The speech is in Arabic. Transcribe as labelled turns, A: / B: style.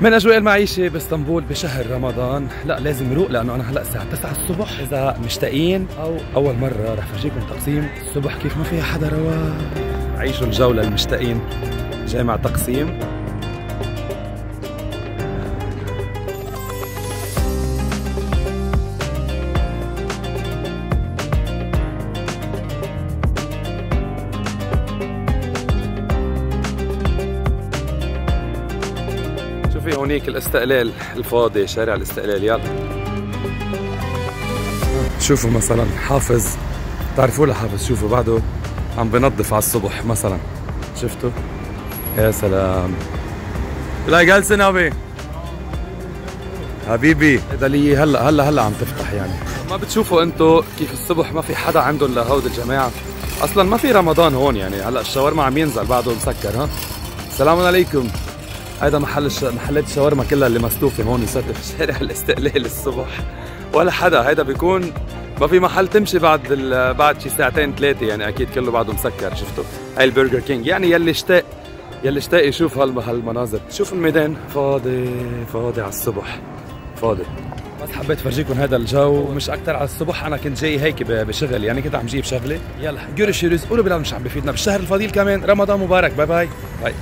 A: من اجواء المعيشه باسطنبول بشهر رمضان. لا لازم نروق لانه انا هلا الساعه 9 الصبح. اذا مشتاقين او اول مره رح فرجيكم تقسيم الصبح كيف ما فيها حدا رواق. عيشوا الجوله المشتاقين. جامع تقسيم. في هونيك الاستقلال الفاضي، شارع الاستقلال. يلا شوفوا مثلا حافظ، بتعرفوا لحافظ، شوفوا بعده عم بنظف على الصبح مثلا. شفتوا؟ يا سلام. لا جالسين ابي حبيبي. هذا لي هلا عم تفتح يعني. ما بتشوفوا انتو كيف الصبح ما في حدا عندهم لهود الجماعه؟ اصلا ما في رمضان هون يعني. هلا الشاورما عم ينزل بعده مسكر. ها السلام عليكم. هيدا محلات الشاورما كلها اللي مستوفه هون صرت في شارع الاستقلال الصبح. ولا حدا. هيدا بيكون ما في محل تمشي بعد شي ساعتين ثلاثه يعني. اكيد كله بعده مسكر. شفتوا؟ هاي البرجر كينج يعني. يلي اشتاق يشوف هالمناظر. شوف الميدان فاضي على الصبح فاضي. بس حبيت فرجيكم هذا الجو مش اكثر على الصبح. انا كنت جاي هيك بشغل يعني. كنت عم جيب شغله. يلا جوري شيريز قولوا بلال مش عم بفيدنا بالشهر الفضيل كمان. رمضان مبارك. باي باي باي.